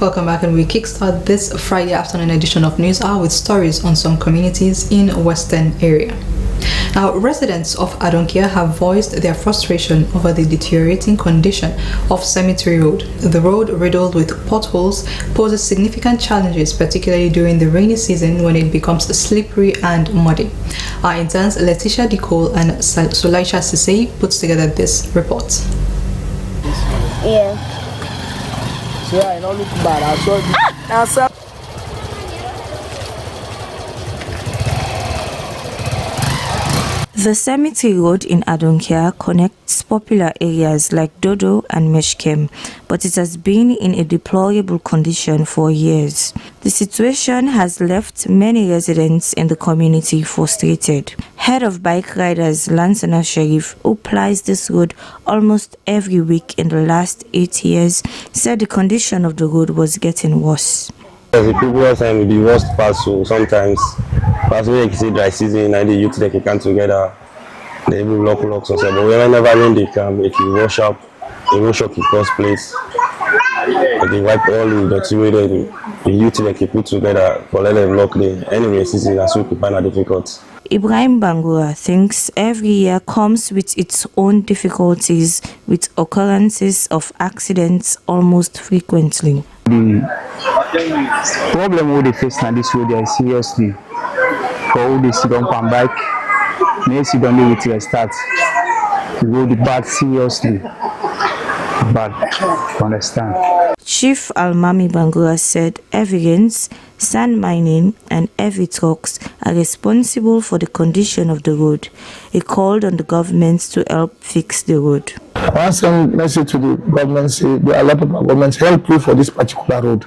Welcome back, and we kickstart this Friday afternoon edition of News Hour with stories on some communities in Western area. Now, residents of Adonkia have voiced their frustration over the deteriorating condition of Cemetery Road. The road, riddled with potholes, poses significant challenges, particularly during the rainy season when it becomes slippery and muddy. Our interns Letitia Dicole and Sulaisha Sisei puts together this report. Yeah. So I don't look bad. I saw The Cemetery Road in Adonkia connects popular areas like Dodo and Meshkem, but it has been in a deplorable condition for years. The situation has left many residents in the community frustrated. Head of Bike Riders Lansana Sharif, who plies this road almost every week in the last 8 years, said the condition of the road was getting worse. The previous time will be worst part, so sometimes as we can see dry season and the youth they can come together, they will lock or so. But whenever rain they come, it will wash up the first place. They wipe all the dirty way the youth they can put together for let them lock the anyway season as we find it difficult. Ibrahim Bangura thinks every year comes with its own difficulties, with occurrences of accidents almost frequently. The problem with the face on this road is seriously. For all this, you don't come back. Next, you don't need to restart. You go the bad seriously. But understand. Chief Almami Bangura said evidence, sand mining, and heavy trucks are responsible for the condition of the road. He called on the government to help fix the road. One send message to the government, say there are a lot of governments help you for this particular road.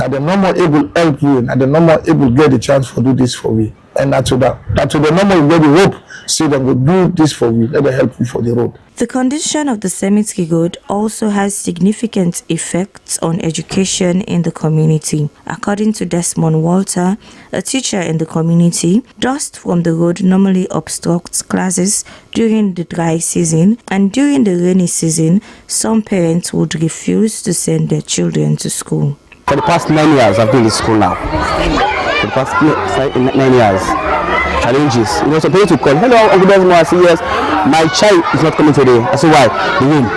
And the normal able help you, and the normal able get the chance for do this for you. And that's to the normal get the hope, say they will do this for you, let them help you for the road. The condition of the cemetery road also has significant effects on education in the community. According to Desmond Walter, a teacher in the community, dust from the road normally obstructs classes during the dry season, and during the rainy season, some parents would refuse to send their children to school. For the past 9 years, I've been in school now. For the past 9 years, challenges. You know, some people to call, hello, Uncle Desmond, I say yes, my child is not coming today. I say why? The wind.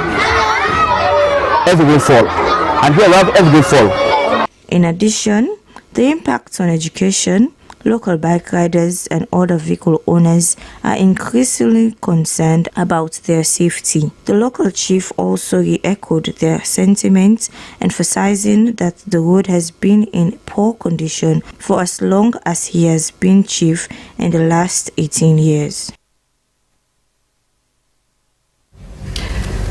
Every rainfall. And here we have every rainfall. In addition, the impacts on education, local bike riders and other vehicle owners are increasingly concerned about their safety. The local chief also re-echoed their sentiments, emphasizing that the road has been in poor condition for as long as he has been chief in the last 18 years.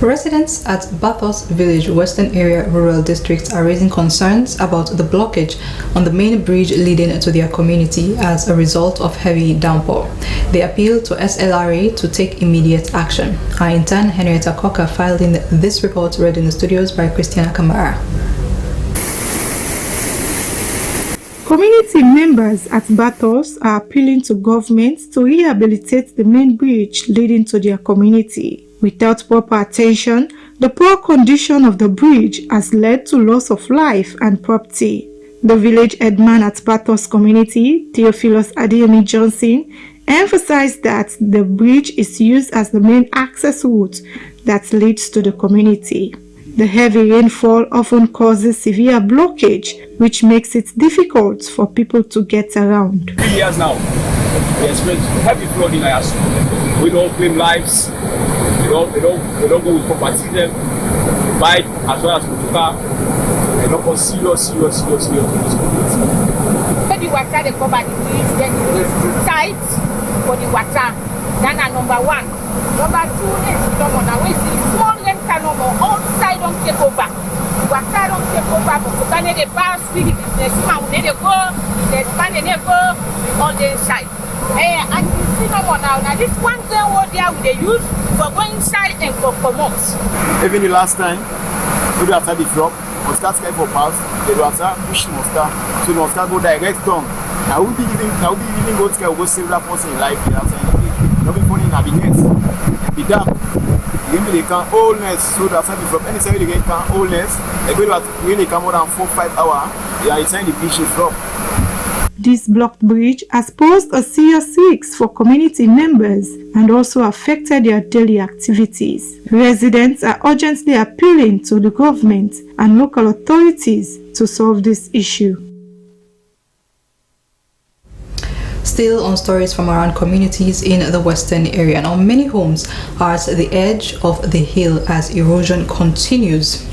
Residents at Bathos Village, Western Area Rural District, are raising concerns about the blockage on the main bridge leading to their community as a result of heavy downpour. They appeal to SLRA to take immediate action. Our intern Henrietta Cocker filed in this report, read in the studios by Christiana Kamara. Community members at Bathos are appealing to government to rehabilitate the main bridge leading to their community. Without proper attention, the poor condition of the bridge has led to loss of life and property. The village headman at Bathos community, Theophilus Adeyemi Johnson, emphasized that the bridge is used as the main access route that leads to the community. The heavy rainfall often causes severe blockage, which makes it difficult for people to get around. 3 years now, we experience heavy flooding. We don't claim lives. They don't go with property. They buy as well as Kutuka. They don't go serious in this community. Maybe water they cover the bridge, then the bridge too tight for the water. That's number one. Number two is now we see small rain number outside don't take over. Water don't take over, but can they pass with the business man when they go, they expand they go on the inside. And you see no more now. Now this one thing what they use for going inside and for promote. Even the last time, maybe after the flop, we start sky for pass, the water push monster, so the monster go direct down. Now we be even go save that person in life. Not be funny in the net. Be dark. Give me the can wholeness so that some from any side they get can wholeness. They go that really come more than 4-5 hours. Yeah, it's time the beach is from. This blocked bridge has posed a serious risk for community members and also affected their daily activities. Residents are urgently appealing to the government and local authorities to solve this issue. Still on stories from around communities in the western area. Now, many homes are at the edge of the hill as erosion continues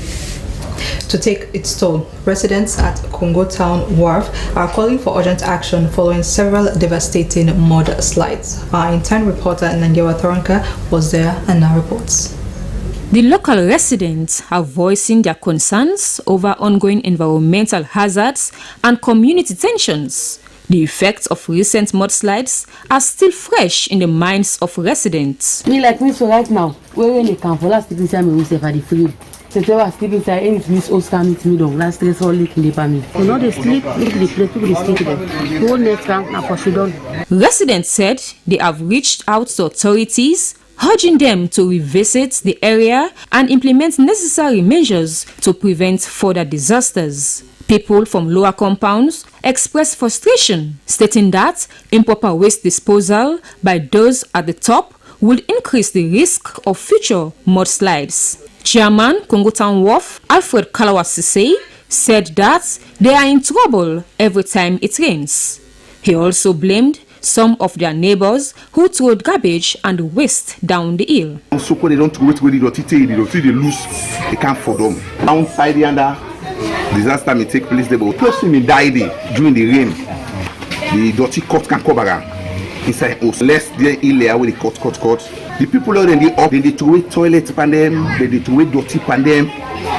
to take its toll. Residents at Congo Town Wharf are calling for urgent action following several devastating mudslides. Our intern reporter Nangewa Thoronka was there and now reports. The local residents are voicing their concerns over ongoing environmental hazards and community tensions. The effects of recent mudslides are still fresh in the minds of residents. Me like me so right now, where in the camp for last sleeping inside me for the free. So they were sleeping inside any Miss Oscar meet me down. Last stress all leak in the family. You know they sleep, look the place, people they sleep there. The whole next camp now for done. Residents said they have reached out to authorities, urging them to revisit the area and implement necessary measures to prevent further disasters. People from lower compounds expressed frustration, stating that improper waste disposal by those at the top would increase the risk of future mudslides. Chairman Congo Town Wharf, Alfred Kalawasise, said that they are in trouble every time it rains. He also blamed some of their neighbors who threw garbage and waste down the hill. So they don't wait with they lose, they can't for them. Outside the under disaster may take place there, but person may die there during the rain. The dirty cut can cover inside us. Less there in there where the cut. The people are then they throw away toilet pan them, they throw away dirty pan them.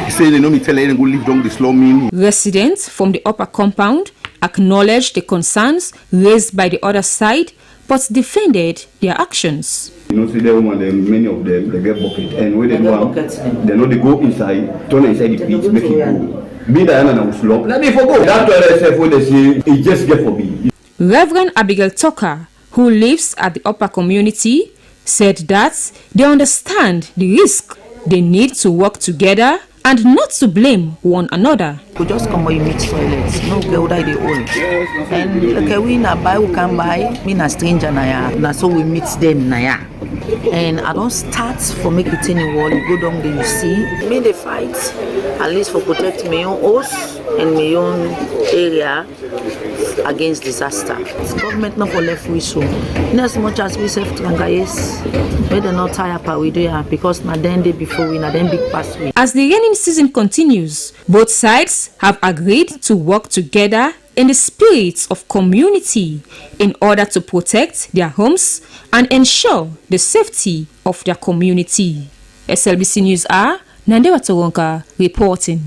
They say they know me tell them go live down the slum. Residents from the upper compound acknowledged the concerns raised by the other side, but defended their actions. You know, see the woman, many of them, they get bucket, and when they know they go inside, turn inside the pit, make it go. Be that and slow. Let me forgo. That toilet when they say it just get for me. Reverend Abigail Tucker, who lives at the upper community, said that they understand the risk. They need to work together and not to blame one another. We just come when you meet toilets, no girl that they own. And okay, we na buy, we can buy, me na stranger na ya, na so we meet them na ya. And I don't start for make it any wall, you go down there, you see. Me they fight, at least for protect my own house and my own area against disaster. The government not for left we so. In as much as we self yes, we they not tire pa we do ya because na then day before we na then big pass we. As the raining season continues, both sides have agreed to work together in the spirit of community in order to protect their homes and ensure the safety of their community. SLBC News are Nandewa Toronka reporting.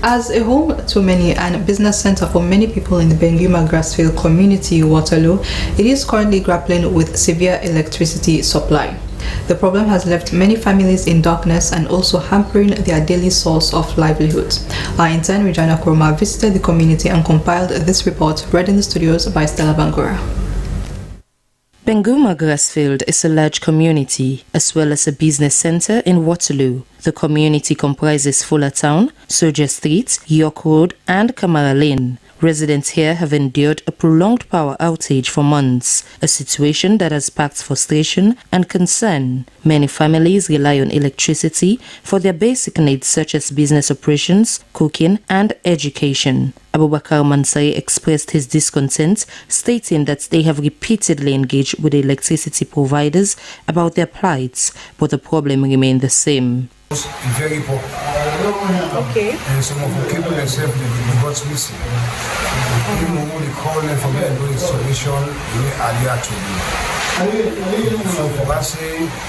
As a home to many and business center for many people in the Benguma Grassfield community, Waterloo, it is currently grappling with severe electricity supply. The problem has left many families in darkness and also hampering their daily source of livelihood. Our intern Regina Kuroma visited the community and compiled this report, read in the studios by Stella Bangura. Benguma Grassfield is a large community as well as a business center in Waterloo. The community comprises Fuller Town, Soja Street, York Road and Kamara Lane. Residents here have endured a prolonged power outage for months, a situation that has sparked frustration and concern. Many families rely on electricity for their basic needs such as business operations, cooking and education. Abubakar Mansai expressed his discontent, stating that they have repeatedly engaged with the electricity providers about their plights, but the problem remained the same. Very poor. Okay. And some of the people themselves, they got missing. Even when they call them for them doing installation, they are there to do. So for us,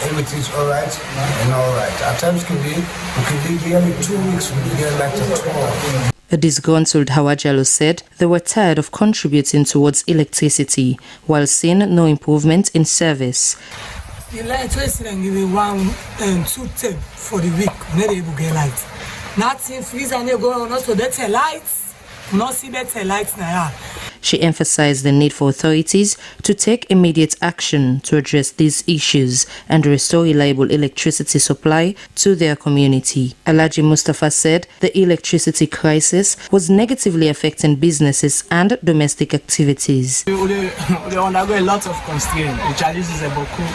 everything's alright and alright. At times we can be nearly 2 weeks, we can get like to 12. A disgruntled Hawajalo said they were tired of contributing towards electricity while seeing no improvement in service. The electricity and give me 1 and 2 tape for the week. Not able to get light. Nothing freeze and they go on. Also, that's a lights. Not see better lights now. She emphasized the need for authorities to take immediate action to address these issues and restore reliable electricity supply to their community. Alhaji Mustafa said the electricity crisis was negatively affecting businesses and domestic activities. We undergo a lot of constraints. The challenges are beaucoup.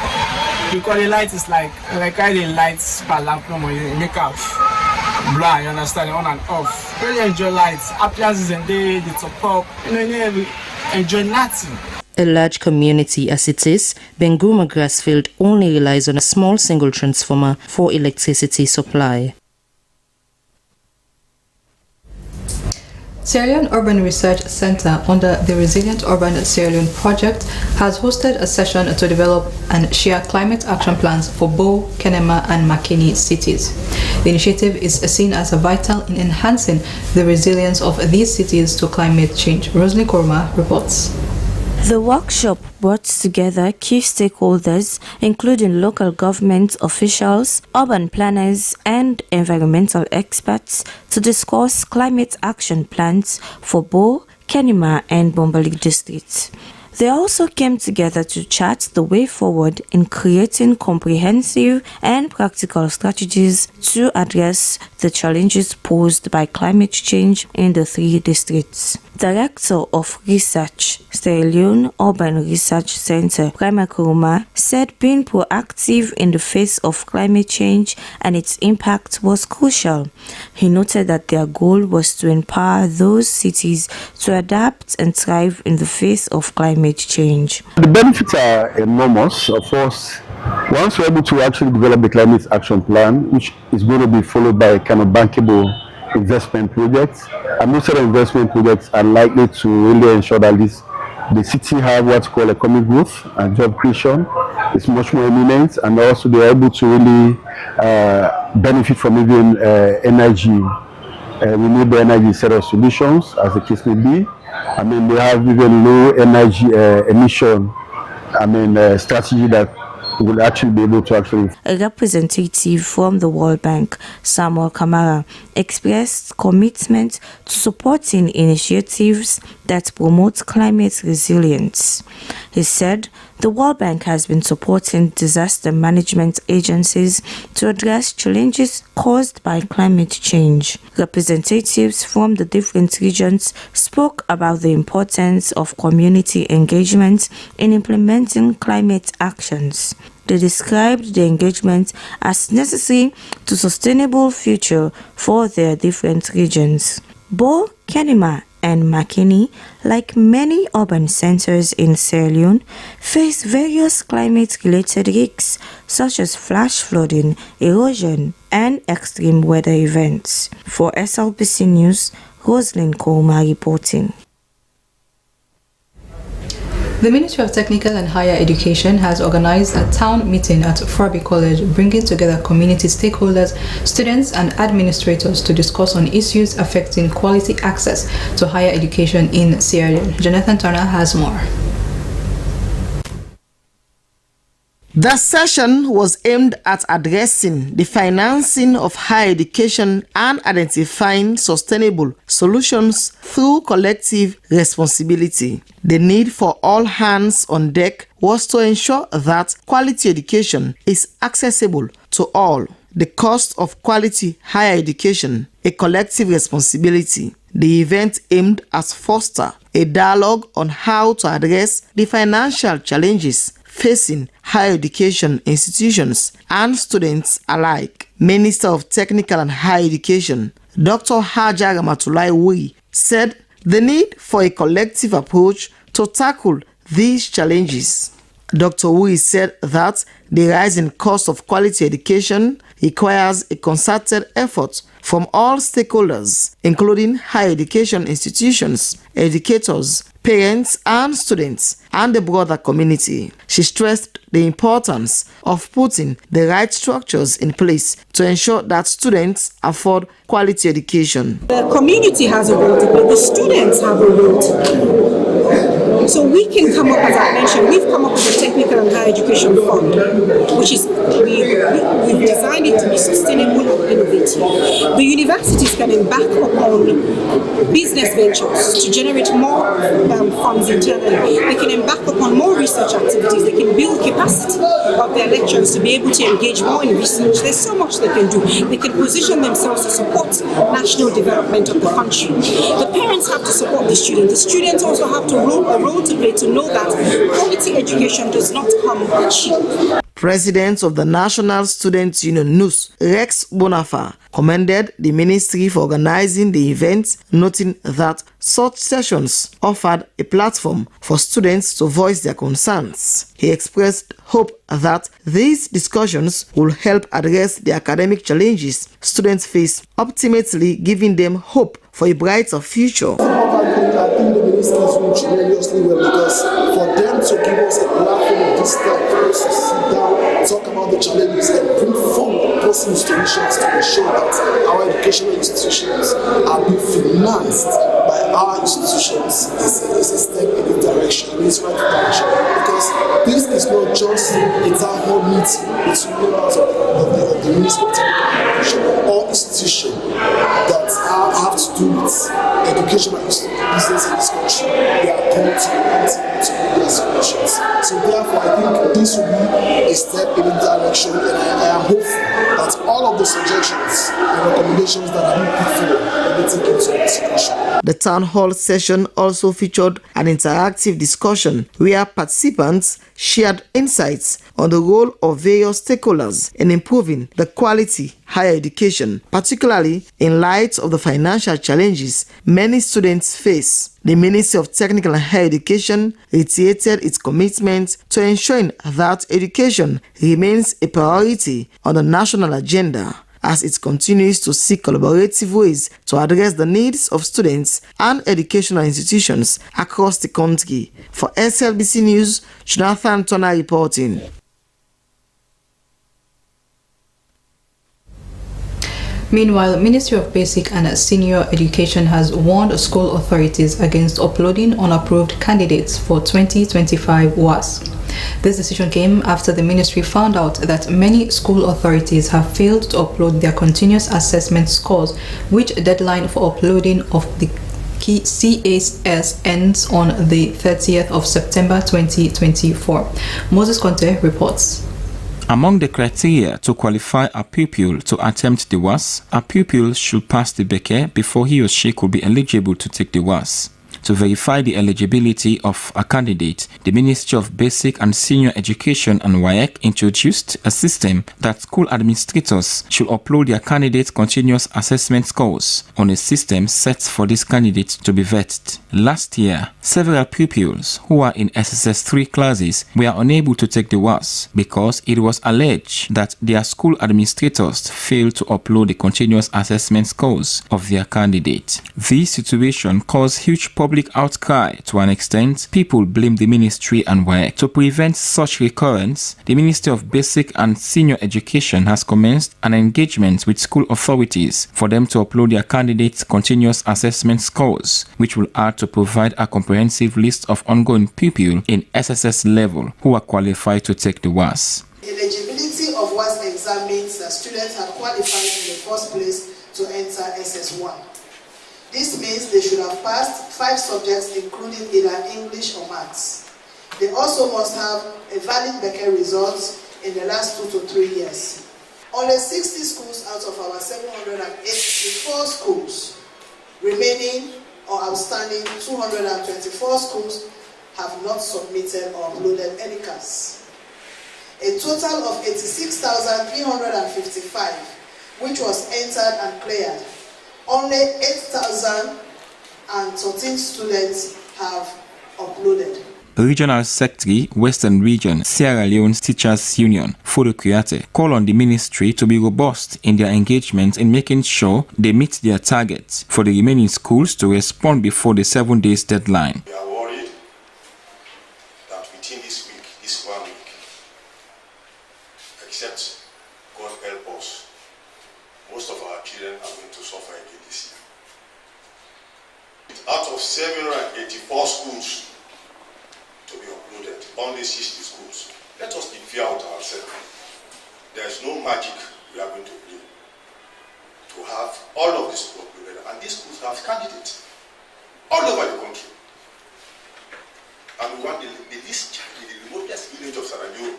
Because the light is like the lights per lamp, you make up blind, you understand, on and off. Really enjoy lights, appliances and the top up, you enjoy nothing. A large community as it is, Benguma Grassfield only relies on a small single transformer for electricity supply. Sierra Leone Urban Research Center under the Resilient Urban Sierra Leone project has hosted a session to develop and share climate action plans for Bo, Kenema and Makeni cities. The initiative is seen as vital in enhancing the resilience of these cities to climate change. Rosalie Korma reports. The workshop brought together key stakeholders, including local government officials, urban planners, and environmental experts, to discuss climate action plans for Bo, Kenema, and Bombali districts. They also came together to chart the way forward in creating comprehensive and practical strategies to address the challenges posed by climate change in the three districts. Director of Research, Sierra Leone Urban Research Center, Prima Kuruma, said being proactive in the face of climate change and its impact was crucial. He noted that their goal was to empower those cities to adapt and thrive in the face of climate change. The benefits are enormous. Of course, once we're able to actually develop the climate action plan, which is going to be followed by a kind of bankable investment projects, and most of the investment projects are likely to really ensure that the city have what's called economic growth and job creation. It's much more eminent, and also they're able to really benefit from even energy, renewable energy set of solutions, as the case may be. I mean, they have even low energy emission, strategy that will actually be able to actually. A representative from the World Bank, Samuel Kamara, expressed commitment to supporting initiatives that promote climate resilience. He said the World Bank has been supporting disaster management agencies to address challenges caused by climate change. Representatives from the different regions spoke about the importance of community engagement in implementing climate actions. They described the engagement as necessary to sustainable future for their different regions. Bo, Kenema, and Makeni, like many urban centers in Sierra Leone, face various climate-related risks such as flash flooding, erosion, and extreme weather events. For SLBC News, Rosalind Kouma reporting. The Ministry of Technical and Higher Education has organized a town meeting at Frabi College, bringing together community stakeholders, students, and administrators to discuss on issues affecting quality access to higher education in Sierra Leone. Jonathan Turner has more. The session was aimed at addressing the financing of higher education and identifying sustainable solutions through collective responsibility. The need for all hands on deck was to ensure that quality education is accessible to all. The cost of quality higher education, a collective responsibility. The event aimed at foster a dialogue on how to address the financial challenges facing higher education institutions and students alike. Minister of Technical and Higher Education, Dr. Hajar Ramatulai Wui, said the need for a collective approach to tackle these challenges. Dr. Wui said that the rising cost of quality education requires a concerted effort from all stakeholders, including higher education institutions, educators, parents and students, and the broader community. She stressed the importance of putting the right structures in place to ensure that students afford quality education. The community has a role to play, the students have a role to play. So we can come up, as I mentioned, we've come up with a Technical and Higher Education Fund, which is, we've designed it to be sustainable and innovative. The universities can embark upon business ventures to generate more funds internally. They can embark upon more research activities. They can build capacity of their lecturers to be able to engage more in research. There's so much they can do. They can position themselves to support national development of the country. The parents have to support the students. The students also have to a role to play to know that quality education does not come cheap. President of the National Students Union NUS, Rex Bonafa, commended the ministry for organizing the event, noting that such sessions offered a platform for students to voice their concerns. He expressed hope that these discussions will help address the academic challenges students face, ultimately giving them hope for a brighter future. I think the ministry is doing tremendously well, because for them to give us a platform of this type, for us to sit down, talk about the challenges, and bring forward possible solutions to ensure that our educational institutions are being financed by our institutions is a step in the direction, in this right direction. Because this is not just a town hall meeting between members of the Ministry of Education or institution that have to do with education and business in this country. They are called to their solutions. So therefore, I think this will be a step in the direction, and I am hopeful that all of the suggestions and recommendations that are being put forward will be taken into consideration. The town hall session also featured an interactive discussion where participants shared insights on the role of various stakeholders in improving the quality higher education, particularly in light of the financial challenges many students face. The Ministry of Technical and Higher Education reiterated its commitment to ensuring that education remains a priority on the national agenda, as it continues to seek collaborative ways to address the needs of students and educational institutions across the country. For SLBC News, Jonathan Turner reporting. Meanwhile, Ministry of Basic and Senior Education has warned school authorities against uploading unapproved candidates for 2025 WAS. This decision came after the ministry found out that many school authorities have failed to upload their continuous assessment scores, which deadline for uploading of the CAS ends on the 30th of September 2024. Moses Conte reports. Among the criteria to qualify a pupil to attempt the WAS, a pupil should pass the BECE before he or she could be eligible to take the WAS. To verify the eligibility of a candidate, the Ministry of Basic and Senior Education and WAEC introduced a system that school administrators should upload their candidates' continuous assessment scores on a system set for these candidates to be vetted. Last year, several pupils who are in SSS 3 classes were unable to take the WAS because it was alleged that their school administrators failed to upload the continuous assessment scores of their candidate. This situation caused huge public outcry. To an extent, people blame the ministry and WAEC. To prevent such recurrence, the Ministry of Basic and Senior Education has commenced an engagement with school authorities for them to upload their candidates' continuous assessment scores, which will add to provide a comprehensive list of ongoing pupils in SSS level who are qualified to take the WAS. Eligibility of WAS exam means that students have qualified in the first place to enter SS1. This means they should have passed 5 subjects, including either English or Maths. They also must have a valid BECE results in the last 2 to 3 years. Only 60 schools out of our 784 schools remaining or outstanding 224 schools have not submitted or uploaded any CAS. A total of 86,355, which was entered and cleared. Only 8,013 students have uploaded. Regional Secretary, Western Region, Sierra Leone Teachers Union, Fodo Kuyate, call on the ministry to be robust in their engagement in making sure they meet their targets for the remaining schools to respond before the 7 days deadline. We are worried that within this week, this 1 week, except God help us, most of our children are going to suffer again this year. Out of 784 schools to be uploaded, only 60 schools. Let us be fair with ourselves. There is no magic we are going to play. to have all of these schools together, and these schools have candidates all over the country. And we want the least child in the remotest village of Sierra Leone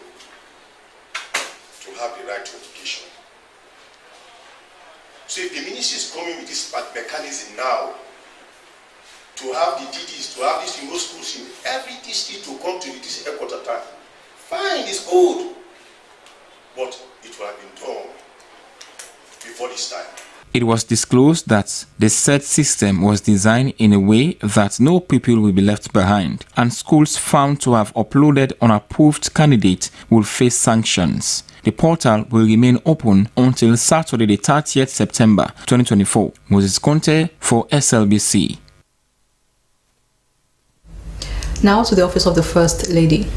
to have the right to education. So if the ministry is coming with this mechanism now, to have the DDs, to have these remote schools in every district to come to this headquarter time, fine, it's good. But it will have been done before this time. It was disclosed that the said system was designed in a way that no pupil will be left behind, and schools found to have uploaded unapproved candidates will face sanctions. The portal will remain open until Saturday, the 30th September 2024. Moses Conte for SLBC. Now to the office of the First Lady.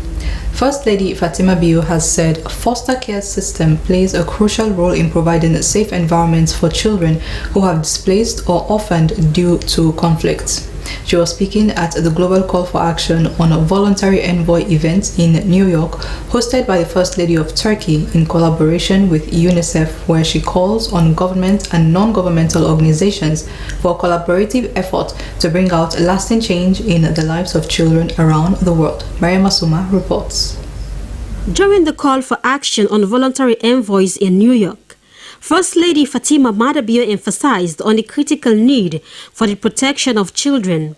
First Lady Fatima Bio has said foster care system plays a crucial role in providing safe environments for children who have displaced or orphaned due to conflicts. She was speaking at the Global Call for Action on a Voluntary Envoy event in New York, hosted by the First Lady of Turkey in collaboration with UNICEF, where she calls on government and non-governmental organizations for a collaborative effort to bring out lasting change in the lives of children around the world. Mariam Asuma reports. During the Call for Action on Voluntary Envoys in New York, First Lady Fatima Madabio emphasized on the critical need for the protection of children,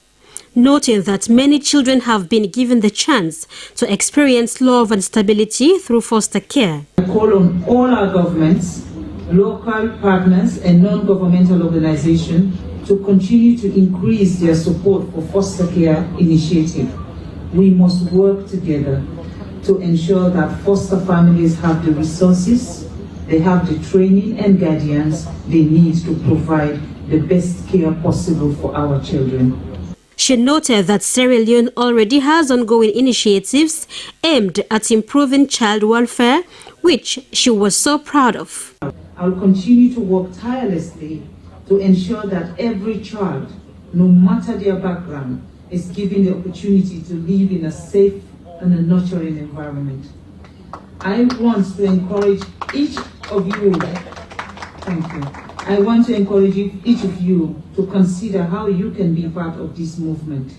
noting that many children have been given the chance to experience love and stability through foster care. I call on all our governments, local partners and non-governmental organizations to continue to increase their support for foster care initiative. We must work together to ensure that foster families have the resources, they have the training and guidance they need to provide the best care possible for our children. She noted that Sierra Leone already has ongoing initiatives aimed at improving child welfare, which she was so proud of. I'll continue to work tirelessly to ensure that every child, no matter their background, is given the opportunity to live in a safe and a nurturing environment. I want to encourage each of you, thank you. I want to encourage each of you to consider how you can be part of this movement,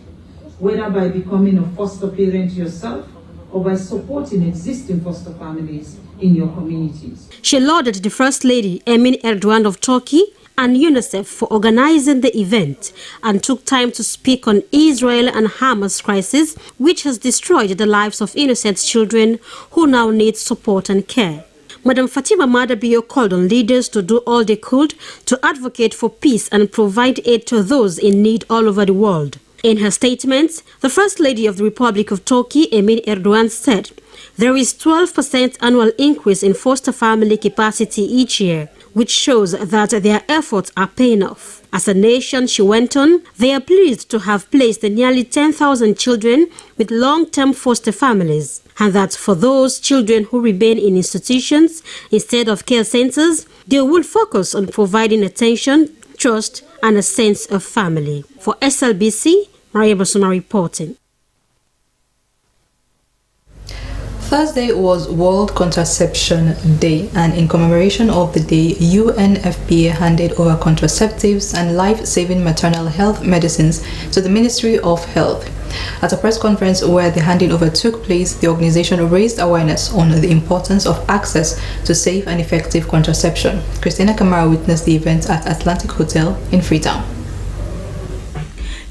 whether by becoming a foster parent yourself or by supporting existing foster families in your communities. She lauded the First Lady Emin Erdogan of Turkey and UNICEF for organizing the event and took time to speak on Israel and Hamas crisis, which has destroyed the lives of innocent children who now need support and care. Madam Fatima Madabio called on leaders to do all they could to advocate for peace and provide aid to those in need all over the world. In her statement, the First Lady of the Republic of Turkey, Emin Erdogan, said there is 12% annual increase in foster family capacity each year, which shows that their efforts are paying off. As a nation, she went on, they are pleased to have placed nearly 10,000 children with long-term foster families, and that for those children who remain in institutions instead of care centers, they will focus on providing attention, trust, and a sense of family. For SLBC, Maria Basuma reporting. Thursday was World Contraception Day, and in commemoration of the day, UNFPA handed over contraceptives and life-saving maternal health medicines to the Ministry of Health. At a press conference where the handing over took place, the organization raised awareness on the importance of access to safe and effective contraception. Christina Kamara witnessed the event at Atlantic Hotel in Freetown.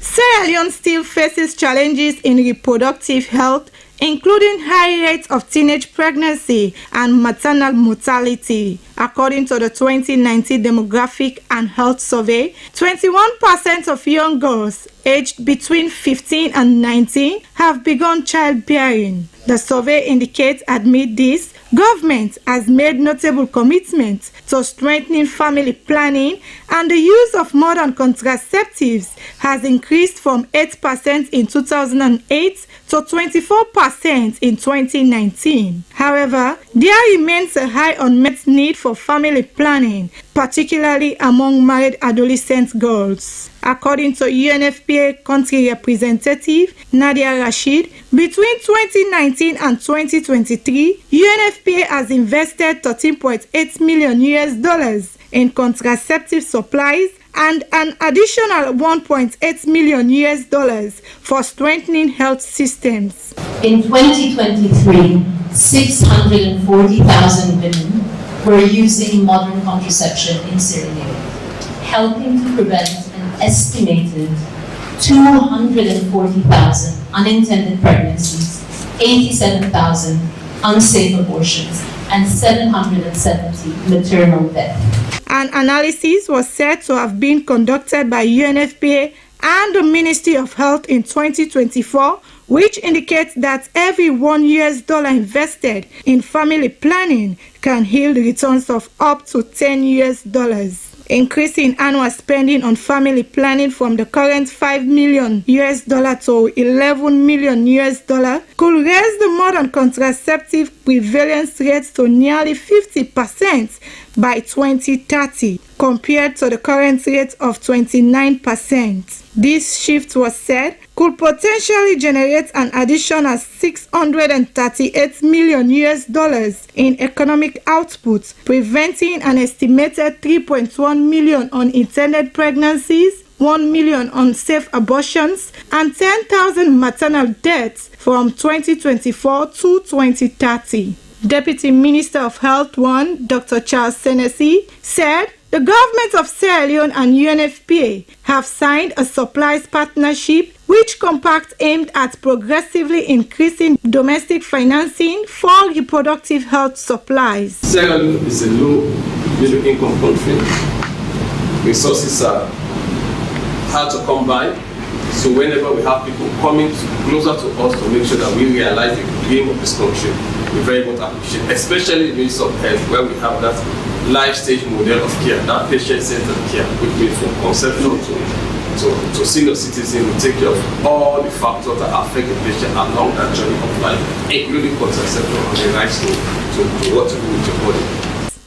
Sierra Leone still faces challenges in reproductive health, including high rates of teenage pregnancy and maternal mortality. According to the 2019 Demographic and Health Survey, 21% of young girls aged between 15 and 19 have begun childbearing. The survey indicates amid this, government has made notable commitments to strengthening family planning, and the use of modern contraceptives has increased from 8% in 2008 to 24% in 2019. However, there remains a high unmet need for family planning, particularly among married adolescent girls. According to UNFPA country representative Nadia Rashid, between 2019 and 2023, UNFPA has invested $13.8 million in contraceptive supplies and an additional $1.8 million for strengthening health systems. In 2023, 640,000 women were using modern contraception in Sierra Leone, helping to prevent an estimated 240,000 unintended pregnancies, 87,000 unsafe abortions, and 770 maternal deaths. An analysis was said to have been conducted by UNFPA and the Ministry of Health in 2024, which indicates that every $1 invested in family planning can yield returns of up to $10. Increasing annual spending on family planning from the current $5 million to $11 million could raise the modern contraceptive prevalence rate to nearly 50% by 2030, compared to the current rate of 29%. This shift was said could potentially generate an additional $638 million in economic output, preventing an estimated 3.1 million unintended pregnancies, 1 million unsafe abortions, and 10,000 maternal deaths from 2024 to 2030. Deputy Minister of Health 1, Dr. Charles Senesi, said the government of Sierra Leone and UNFPA have signed a supplies partnership which compact aimed at progressively increasing domestic financing for reproductive health supplies. Sierra Leone is a low middle income country. Resources are hard to come by. So whenever we have people coming closer to us to make sure that we realize the dream of this country, we very much appreciate, especially the Ministry of Health, where we have that life stage model of care, that patient-centered care, which means from conception to senior citizen, we take care of all the factors that affect the patient along that journey of life, including contraception and the rights to what to do with your body.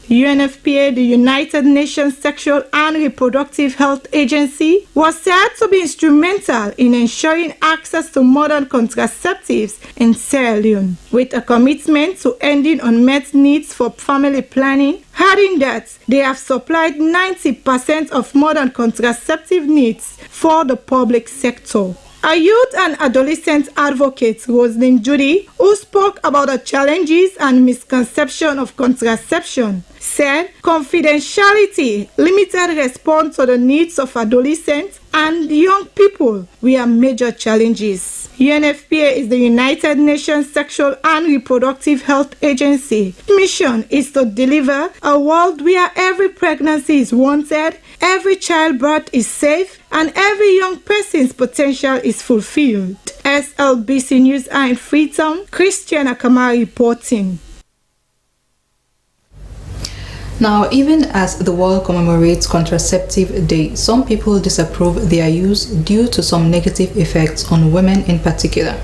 UNFPA, the United Nations Sexual and Reproductive Health Agency, was said to be instrumental in ensuring access to modern contraceptives in Sierra Leone, with a commitment to ending unmet needs for family planning, adding that they have supplied 90% of modern contraceptive needs for the public sector. A youth and adolescent advocate, Rosalind Judy, who spoke about the challenges and misconception of contraception, said confidentiality, limited response to the needs of adolescents and young people were major challenges. UNFPA is the United Nations Sexual and Reproductive Health Agency. Its mission is to deliver a world where every pregnancy is wanted, every childbirth is safe, and every young person's potential is fulfilled. SLBC News in Freetown, Christiana Kamari reporting. Now, even as the world commemorates Contraceptive Day, some people disapprove their use due to some negative effects on women in particular.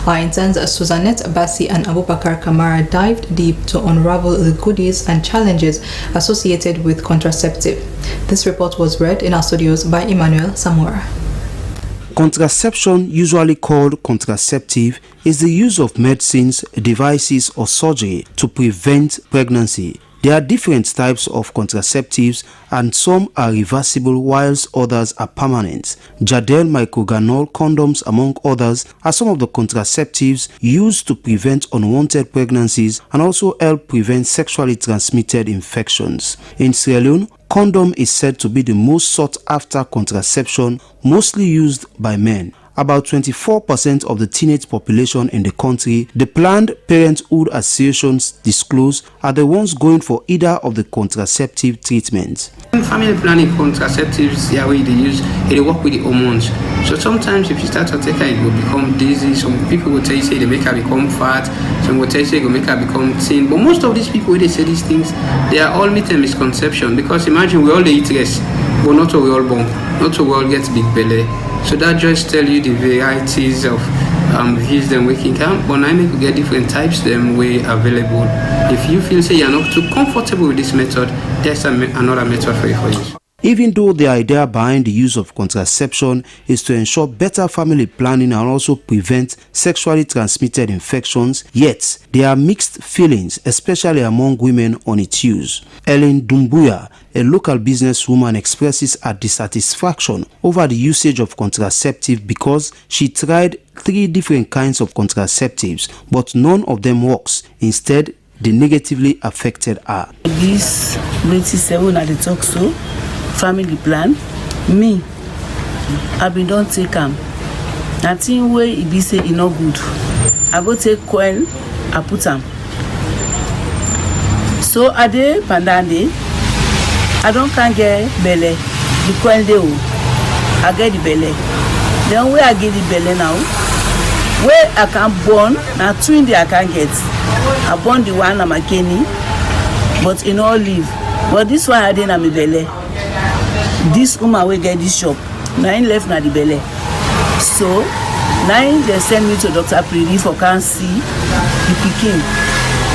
Our interns Suzannette Bassi and Abubakar Kamara dived deep to unravel the goodies and challenges associated with contraceptive. This report was read in our studios by Emmanuel Samora. Contraception, usually called contraceptive, is the use of medicines, devices, or surgery to prevent pregnancy. There are different types of contraceptives, and some are reversible whilst others are permanent. Jadel microgonal condoms, among others, are some of the contraceptives used to prevent unwanted pregnancies and also help prevent sexually transmitted infections. In Sierra Leone, condom is said to be the most sought after contraception, mostly used by men. About 24% of the teenage population in the country, the Planned Parenthood associations disclose, are the ones going for either of the contraceptive treatments. Family planning contraceptives, they work with the hormones. So sometimes if you start to take her, it will become dizzy. Some people will tell you, say they make her become fat. Some will tell you, say it will make her become thin. But most of these people, when they say these things, they are all myth and misconception. Because imagine we all eat less, but not all we all bump, not all we all get big belly. So that just tell you the varieties of views them we can come. But I make get different types them way available. If you feel say you're not too comfortable with this method, there's another method for you. Even though the idea behind the use of contraception is to ensure better family planning and also prevent sexually transmitted infections, yet there are mixed feelings, especially among women, on its use. Ellen Dumbuya, a local businesswoman, expresses her dissatisfaction over the usage of contraceptive because she tried 3 different kinds of contraceptives, but none of them works. Instead, they negatively affected her. This 27 at the talk so family plan, me, I been don't take them. Nothing way it be say it no good. I go take coil, I put them. So I dey pandande, I don't can get belly. The coil dey I get the belly. Then where I get the belly now, where I can born, now twin I can get. I born the one I'm a Kenny, but in all live. But this one I didn't have my belly. This woman will get this shop. 9 left na the belly. So 9 they send me to Dr. Pridi for can see the picking.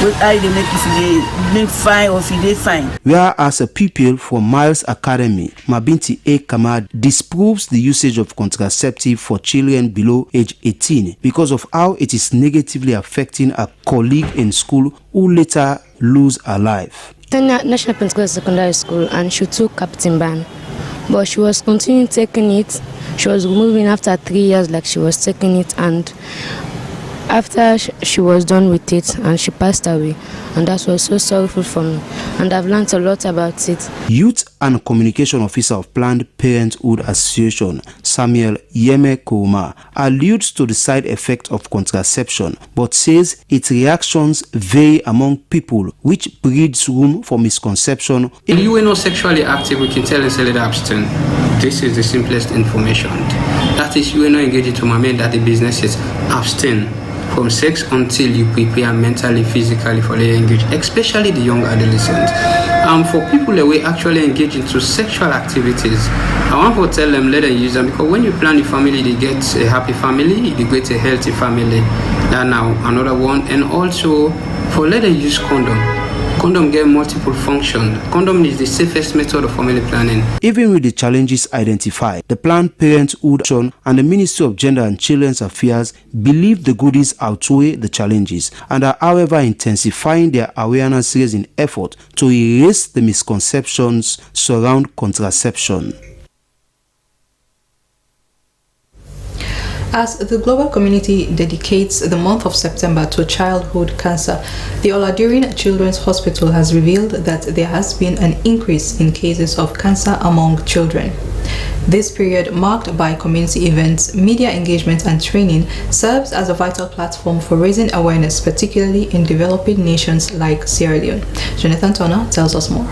What I they make if they make fine or if they fine. Whereas a pupil from Miles Academy, Mabinti A. Kamad, disproves the usage of contraceptive for children below age 18 because of how it is negatively affecting a colleague in school who later lose her life. Tanya National Pentecostal Secondary School, and she took Captain Ban, but she was continuing taking it. She was moving after 3 years, like she was taking it, and after she was done with it and she passed away, and that was so sorrowful for me, and I've learned a lot about it. Youth and Communication Officer of Planned Parenthood Association, Samuel Yeme Kouma, alludes to the side effect of contraception, but says its reactions vary among people, which breeds room for misconception. If you were not sexually active, we can tell us a little abstain. This is the simplest information. That is, you are not engaged to my man that the business is abstain from sex until you prepare mentally, physically for the engage, especially the young adolescents. For people that we actually engage into sexual activities, I want to tell them, let them use them, because when you plan a family, they get a happy family, they get a healthy family. That now another one, and also for let them use condom. Condom get multiple functions. Condom is the safest method of family planning. Even with the challenges identified, the Planned Parenthood and the Ministry of Gender and Children's Affairs believe the goodies outweigh the challenges and are, however, intensifying their awareness-raising effort to erase the misconceptions surrounding contraception. As the global community dedicates the month of September to childhood cancer, the Oladirin Children's Hospital has revealed that there has been an increase in cases of cancer among children. This period, marked by community events, media engagement and training, serves as a vital platform for raising awareness, particularly in developing nations like Sierra Leone. Jonathan Turner tells us more.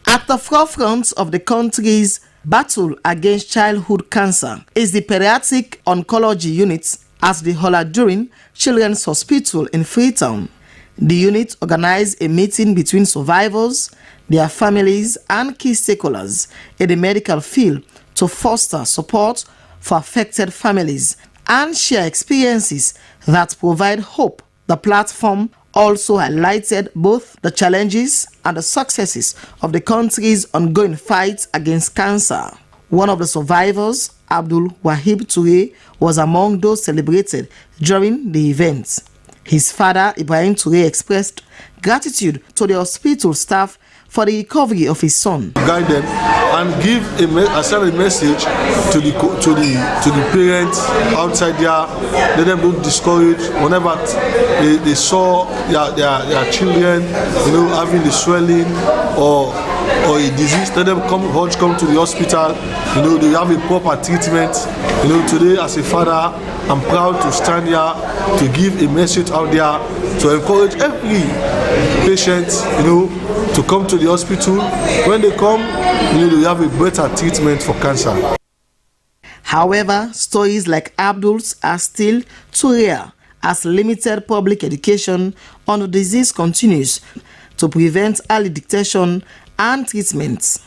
At the forefront of the country's battle against childhood cancer is the Pediatric Oncology Unit at the Oladirin Children's Hospital in Freetown. The unit organized a meeting between survivors, their families, and key stakeholders in the medical field to foster support for affected families and share experiences that provide hope. The platform also highlighted both the challenges and the successes of the country's ongoing fight against cancer. One of the survivors, Abdul Wahib Toure, was among those celebrated during the event. His father, Ibrahim Toure, expressed gratitude to the hospital staff for the recovery of his son. Guide them and give a message to the parents outside there. Let them don't discourage whenever they saw their children, having the swelling or a disease. Let them come to the hospital. They have a proper treatment. Today as a father, I'm proud to stand here to give a message out there to encourage every patient, to come to the hospital. When they come, they have a better treatment for cancer. However, stories like Abdul's are still too rare, as limited public education on the disease continues to prevent early detection and treatment.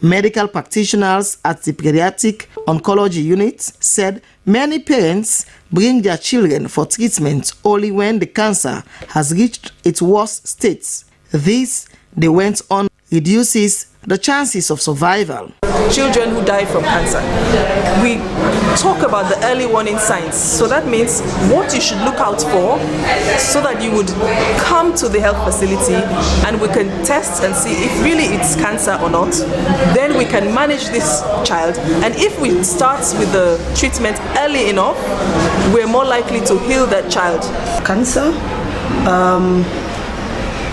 Medical practitioners at the Pediatric Oncology Unit said many parents bring their children for treatment only when the cancer has reached its worst state. This, they went on, reduces the chances of survival. Children who die from cancer. We talk about the early warning signs. So that means what you should look out for so that you would come to the health facility and we can test and see if really it's cancer or not. Then we can manage this child. And if we start with the treatment early enough, we're more likely to heal that child. Cancer,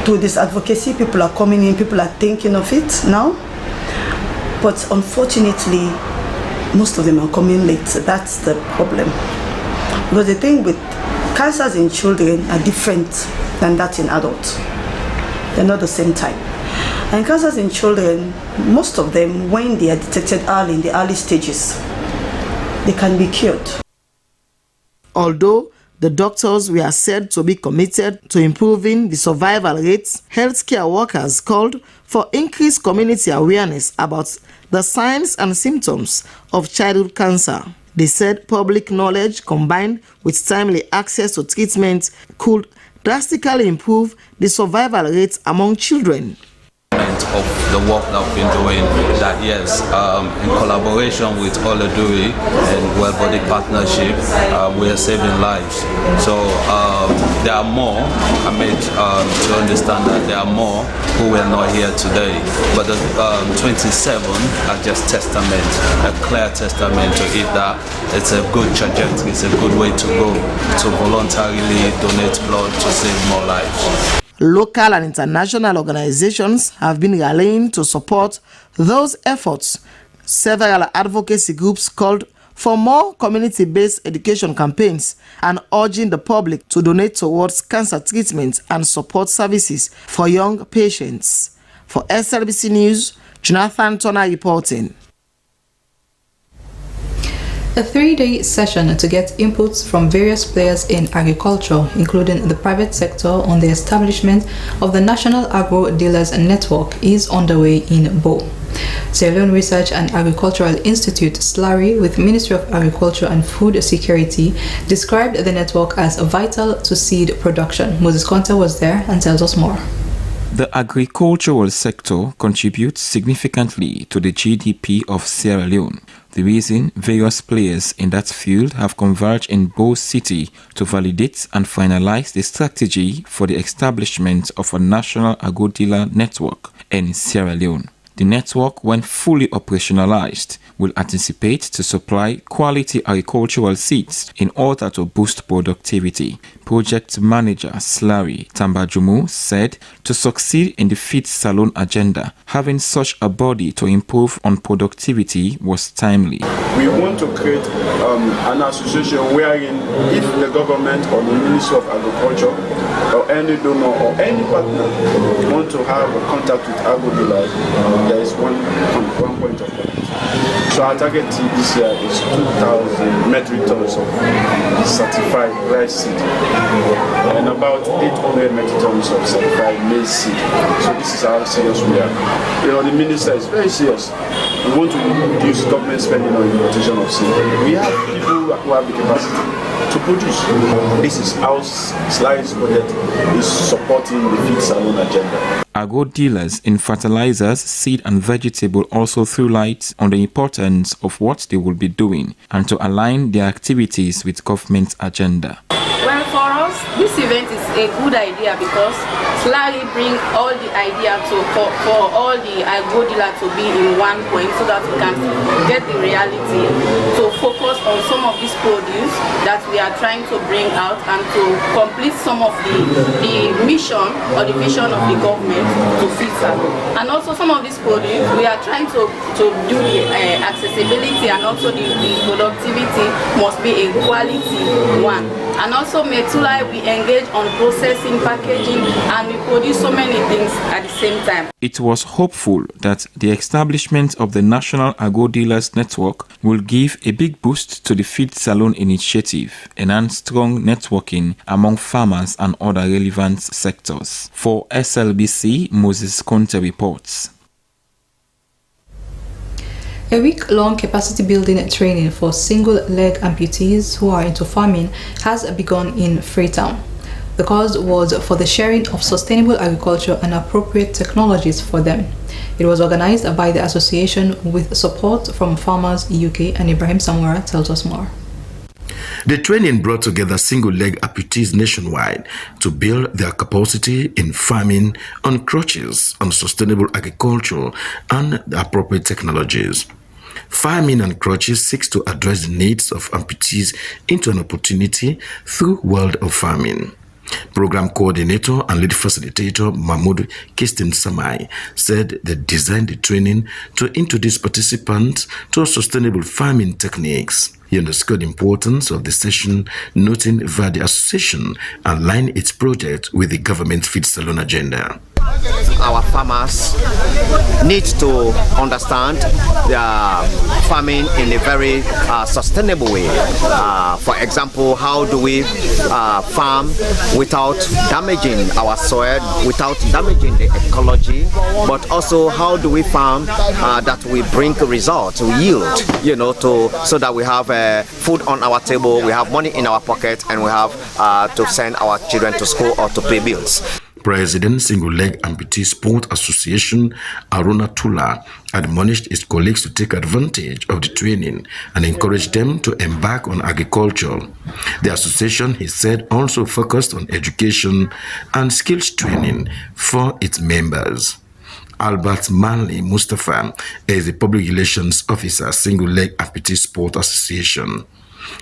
to this advocacy, people are coming in, people are thinking of it now. But unfortunately, most of them are coming late. That's the problem. Because the thing with cancers in children are different than that in adults. They're not the same type. And cancers in children, most of them, when they are detected early, in the early stages, they can be cured. Although the doctors were said to be committed to improving the survival rates, healthcare workers called for increased community awareness about the signs and symptoms of childhood cancer. They said public knowledge combined with timely access to treatment could drastically improve the survival rates among children. Of the work that we've been doing, that yes, in collaboration with Oleduri and Well Body Partnership, we are saving lives. So there are more, to understand that there are more who were not here today, but the 27 are just testament, a clear testament to it that it's a good trajectory, it's a good way to go, to voluntarily donate blood to save more lives. Local and international organizations have been rallying to support those efforts. Several advocacy groups called for more community-based education campaigns and urging the public to donate towards cancer treatment and support services for young patients. For SLBC News, Jonathan Turner reporting. A 3-day session to get inputs from various players in agriculture, including the private sector, on the establishment of the National Agro Dealers Network is underway in Bo. Sierra Leone Research and Agricultural Institute, SLARI, with Ministry of Agriculture and Food Security, described the network as vital to seed production. Moses Conte was there and tells us more. The agricultural sector contributes significantly to the GDP of Sierra Leone. The reason various players in that field have converged in Bo City to validate and finalize the strategy for the establishment of a national agro-dealer network in Sierra Leone. The network, when fully operationalized, will anticipate to supply quality agricultural seeds in order to boost productivity. Project manager Slari Tambajumu said to succeed in the feed salon agenda, having such a body to improve on productivity was timely. We want to create an association wherein if the government or the Ministry of Agriculture or any donor or any partner want to have a contact with agro dealers, there is one point of contact. So our target this year is 2,000 metric tons of certified rice seed and about 800 metric tons of certified maize seed. So this is how serious we are. You know, the minister is very serious. We want to reduce government spending on importation of seed. We have people who have the capacity to produce. This is how Slice project is supporting the feed salon agenda. Agro dealers in fertilizers, seed and vegetable also threw light on the importance of what they will be doing and to align their activities with government agenda. Well, for us, this event is a good idea because Slowly bring all the idea for all the agro dealer to be in one point so that we can get the reality to focus on some of these produce that we are trying to bring out and to complete some of the mission or the vision of the government to feed salon. And also some of these produce we are trying to do the accessibility and also the productivity must be a quality one. And also Metula, we engage on processing, packaging, and we produce so many things at the same time. It was hopeful that the establishment of the National Agro Dealers Network will give a big boost to the Feed Salon initiative, enhance strong networking among farmers and other relevant sectors. For SLBC, Moses Conte reports. A week-long capacity-building training for single-leg amputees who are into farming has begun in Freetown. The cause was for the sharing of sustainable agriculture and appropriate technologies for them. It was organized by the association with support from Farmers UK, and Ibrahim Samwara tells us more. The training brought together single-leg amputees nationwide to build their capacity in farming on crutches, on sustainable agriculture, and the appropriate technologies. Farming on crutches seeks to address the needs of amputees into an opportunity through World of Farming. Program coordinator and lead facilitator Mahmoud Kistin Samai said they designed the training to introduce participants to sustainable farming techniques. He underscored the importance of the session, noting that the association aligned its project with the government feed salon agenda. Our farmers need to understand their farming in a very sustainable way. For example, how do we farm without damaging our soil, without damaging the ecology, but also how do we farm that we bring results, yield, so that we have food on our table, we have money in our pocket, and we have to send our children to school or to pay bills. President Single Leg Amputee Sport Association Aruna Tula admonished his colleagues to take advantage of the training and encourage them to embark on agriculture. The association, he said, also focused on education and skills training for its members. Albert Manley Mustafa is the public relations officer, Single Leg Amputee Sport Association.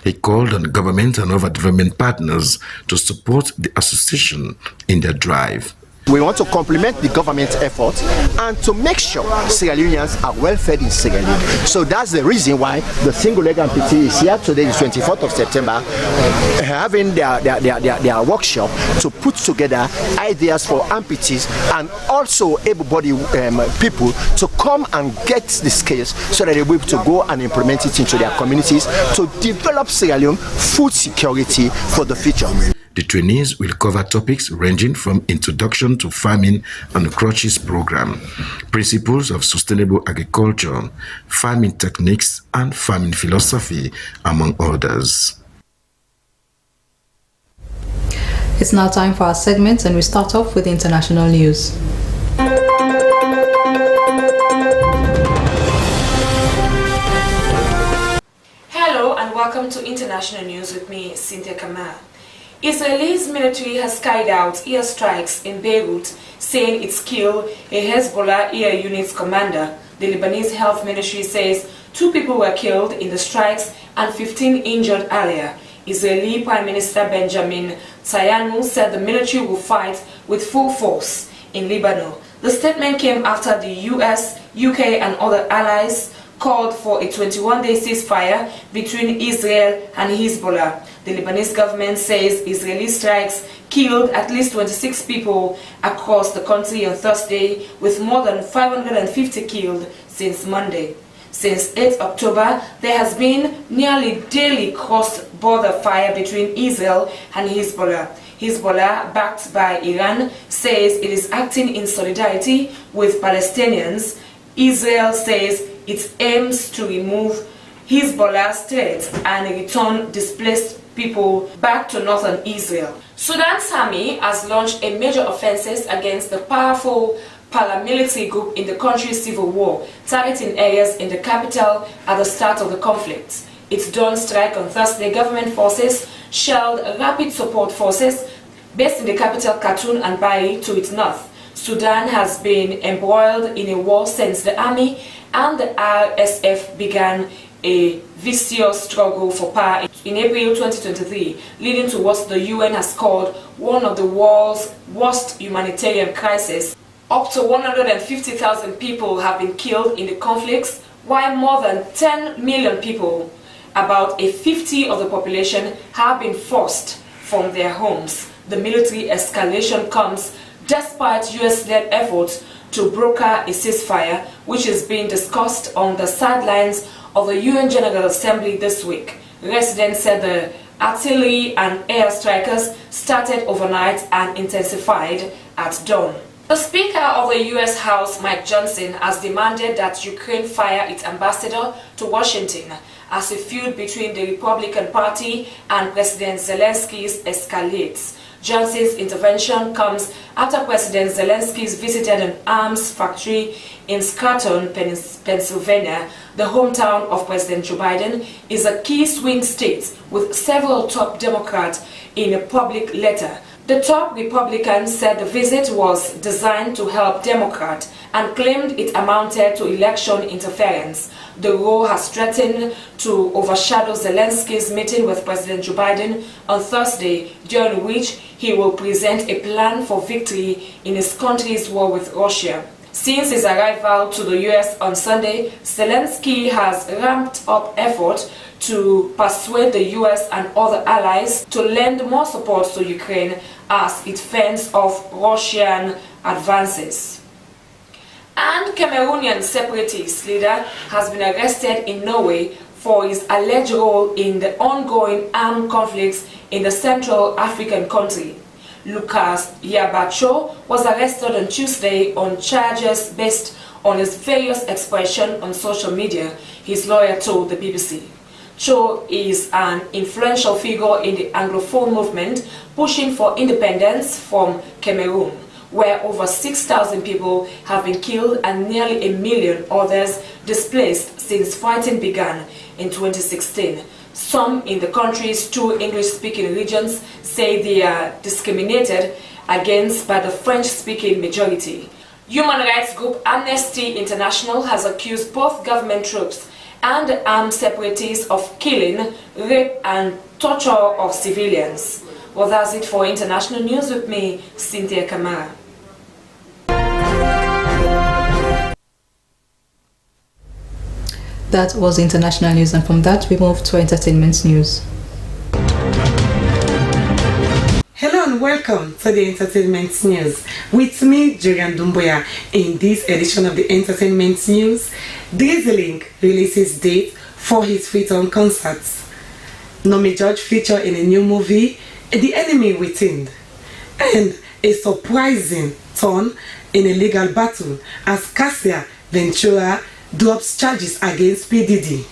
He called on government and other development partners to support the association in their drive. We want to complement the government's effort and to make sure Sierra Leoneans are well fed in Sierra Leone. So that's the reason why the Single Leg Amputee is here today, the 24th of September, having their workshop to put together ideas for amputees and also able-bodied people to come and get the skills so that they'll be able to go and implement it into their communities to develop Sierra Leone food security for the future. The trainees will cover topics ranging from introduction to farming and crutches program, principles of sustainable agriculture, farming techniques, and farming philosophy, among others. It's now time for our segments, and we start off with international news. Hello and welcome to International News with me, Cynthia Kamal. Israel's military has carried out airstrikes in Beirut, saying it's killed a Hezbollah air unit's commander. The Lebanese Health Ministry says 2 people were killed in the strikes and 15 injured earlier. Israeli Prime Minister Benjamin Netanyahu said the military will fight with full force in Lebanon. The statement came after the US, UK and other allies called for a 21-day ceasefire between Israel and Hezbollah. The Lebanese government says Israeli strikes killed at least 26 people across the country on Thursday, with more than 550 killed since Monday. Since 8 October, there has been nearly daily cross-border fire between Israel and Hezbollah. Hezbollah, backed by Iran, says it is acting in solidarity with Palestinians. Israel says it aims to remove Hezbollah's threat and return displaced people back to northern Israel. Sudan's army has launched a major offensive against the powerful paramilitary group in the country's civil war, targeting areas in the capital at the start of the conflict. Its dawn strike on Thursday, government forces shelled rapid support forces based in the capital Khartoum and Bari to its north. Sudan has been embroiled in a war since the army and the RSF began a vicious struggle for power in April 2023, leading to what the UN has called one of the world's worst humanitarian crises. Up to 150,000 people have been killed in the conflicts, while more than 10 million people, about a 50% of the population, have been forced from their homes. The military escalation comes despite US-led efforts to broker a ceasefire, which is being discussed on the sidelines of the UN General Assembly this week. Residents said the artillery and air strikers started overnight and intensified at dawn. The Speaker of the US House, Mike Johnson, has demanded that Ukraine fire its ambassador to Washington as a feud between the Republican Party and President Zelensky escalates. Johnson's intervention comes after President Zelensky visited an arms factory in Scranton, Pennsylvania. The hometown of President Joe Biden is a key swing state with several top Democrats in a public letter. The top Republican said the visit was designed to help Democrats and claimed it amounted to election interference. The row has threatened to overshadow Zelensky's meeting with President Joe Biden on Thursday, during which he will present a plan for victory in his country's war with Russia. Since his arrival to the U.S. on Sunday, Zelensky has ramped up efforts to persuade the U.S. and other allies to lend more support to Ukraine as it fends off Russian advances. And Cameroonian separatist leader has been arrested in Norway for his alleged role in the ongoing armed conflicts in the Central African country. Lucas Yabacho was arrested on Tuesday on charges based on his various expressions on social media, his lawyer told the BBC. Cho is an influential figure in the Anglophone movement pushing for independence from Cameroon, where over 6,000 people have been killed and nearly 1 million others displaced since fighting began in 2016. Some in the country's 2 English-speaking regions say they are discriminated against by the French-speaking majority. Human rights group Amnesty International has accused both government troops and the armed separatists of killing, rape and torture of civilians. Well, that's it for international news with me, Cynthia Kamara. That was international news, and from that we move to entertainment news. Hello and welcome to the entertainment news. With me, Julian Dumboya. In this edition of the entertainment news, Drizzling releases date for his Freetown concerts. Nomi George featured in a new movie, The Enemy Within, and a surprising turn in a legal battle as Cassia Ventura drops charges against P. Diddy.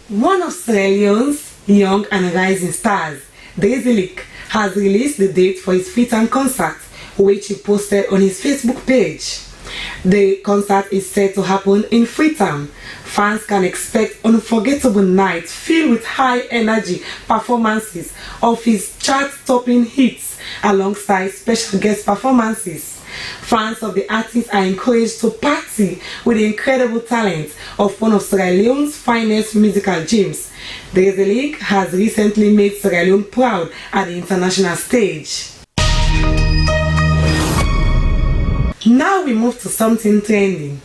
One of Sierra Leone's young and rising stars, Drizzling, has released the date for his Freetown concert, which he posted on his Facebook page. The concert is set to happen in Freetown. Fans can expect an unforgettable night filled with high-energy performances of his chart-topping hits alongside special guest performances. Fans of the artist are encouraged to party with the incredible talent of one of Sierra Leone's finest musical gems. Drizzling has recently made Sierra Leone proud at the international stage. Now we move to something trending.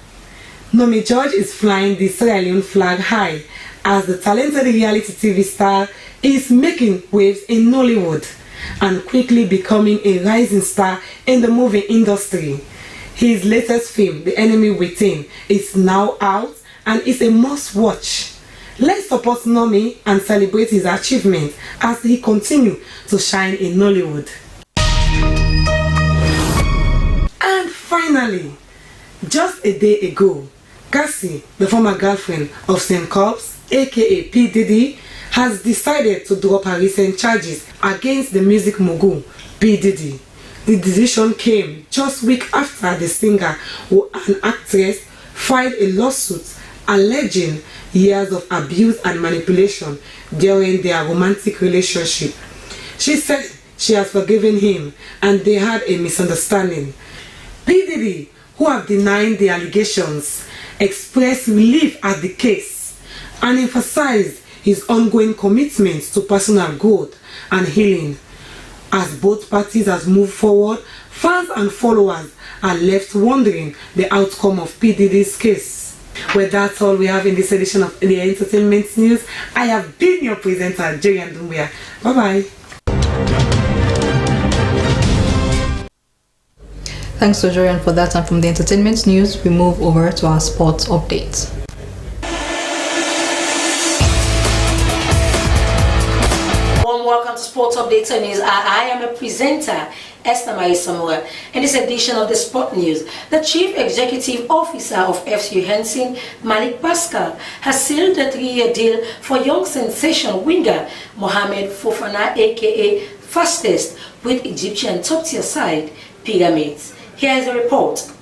Nomi George is flying the Sierra Leone flag high as the talented reality TV star is making waves in Nollywood and quickly becoming a rising star in the movie industry. His latest film, The Enemy Within, is now out and is a must-watch. Let's support Nomi and celebrate his achievement as he continues to shine in Nollywood. And finally, just a day ago, Cassie, the former girlfriend of St. Cobbs, aka P. Diddy, has decided to drop her recent charges against the music mogul P. Diddy. The decision came just weeks after the singer and actress filed a lawsuit alleging years of abuse and manipulation during their romantic relationship. She said she has forgiven him and they had a misunderstanding. P. Diddy, who have denied the allegations, expressed relief at the case and emphasized his ongoing commitment to personal growth and healing. As both parties have moved forward, fans and followers are left wondering the outcome of P. Diddy's case. Well, that's all we have in this edition of the Entertainment News. I have been your presenter, Julian Dumbuya. Bye-bye. Thanks to Jorian for that, and from the entertainment news, we move over to our sports update. Warm welcome to Sports Updates and News. I am a presenter, Esther Marie Samuel. In this edition of the Sport News, the Chief Executive Officer of FC Hensin, Malik Pascal, has sealed a 3-year deal for young sensation winger Mohamed Fofana, aka Fastest, with Egyptian top-tier side Pyramids. Here is a report.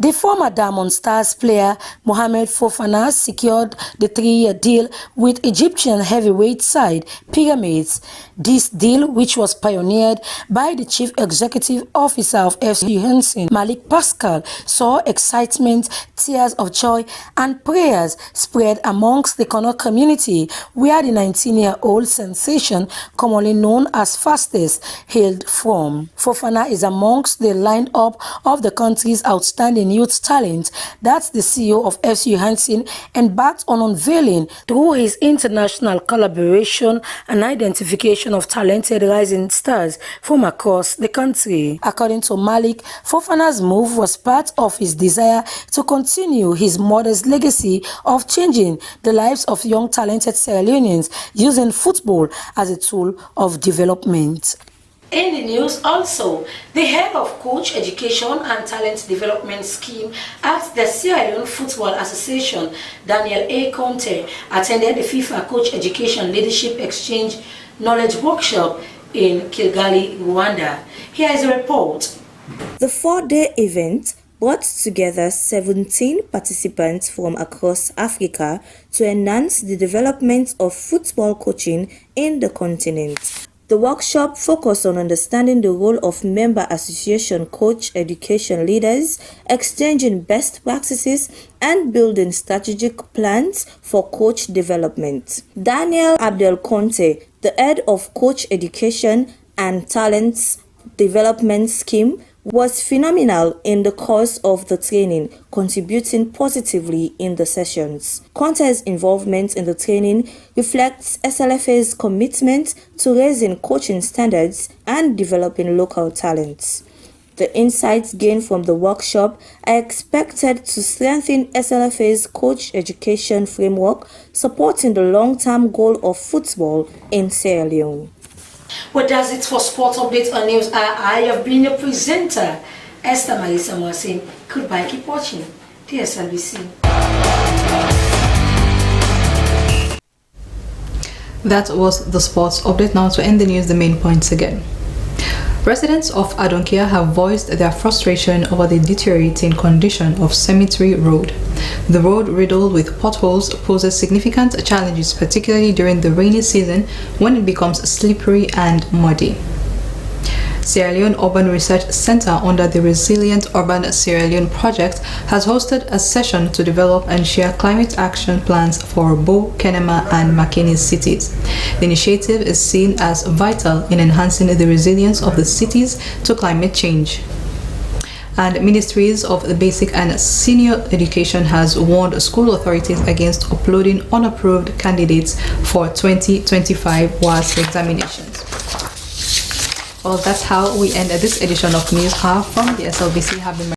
The former Diamond Stars player Mohamed Fofana secured the 3-year deal with Egyptian heavyweight side Pyramids. This deal, which was pioneered by the Chief Executive Officer of FC Hensin, Malik Pascal, saw excitement, tears of joy and prayers spread amongst the Connaught community, where the 19-year-old sensation, commonly known as Fastest, hailed from. Fofana is amongst the lineup of the country's outstanding youth talent that the CEO of FC Hensin embarked on unveiling through his international collaboration and identification of talented rising stars from across the country. According to Malik, Fofana's move was part of his desire to continue his modest legacy of changing the lives of young talented Sierra Leoneans using football as a tool of development. In the news also, the head of Coach Education and Talent Development Scheme at the Sierra Leone Football Association, Daniel A. Conte, attended the FIFA Coach Education Leadership Exchange Knowledge Workshop in Kigali, Rwanda. Here is a report. The 4-day event brought together 17 participants from across Africa to enhance the development of football coaching in the continent. The workshop focused on understanding the role of member association coach education leaders, exchanging best practices, and building strategic plans for coach development. Daniel Abdel Conte, the head of Coach Education and Talent Development Scheme, was phenomenal in the course of the training, contributing positively in the sessions. Conte's involvement in the training reflects SLFA's commitment to raising coaching standards and developing local talents. The insights gained from the workshop are expected to strengthen SLFA's coach education framework, supporting the long-term goal of football in Sierra Leone. Well, that's it for Sports Updates on News. I have been a presenter, Esther Marisa Moasin. Goodbye, keep watching the SLBC. That was the Sports Update. Now to end the news, the main points again. Residents of Adonkia have voiced their frustration over the deteriorating condition of Cemetery Road. The road, riddled with potholes, poses significant challenges, particularly during the rainy season when it becomes slippery and muddy. Sierra Leone Urban Research Center, under the Resilient Urban Sierra Leone project, has hosted a session to develop and share climate action plans for Bo, Kenema and Makeni cities. The initiative is seen as vital in enhancing the resilience of the cities to climate change. And Ministries of the Basic and Senior Education has warned school authorities against uploading unapproved candidates for 2025 WASC examinations. Well, that's how we end this edition of News Hour from the SLBC. Have been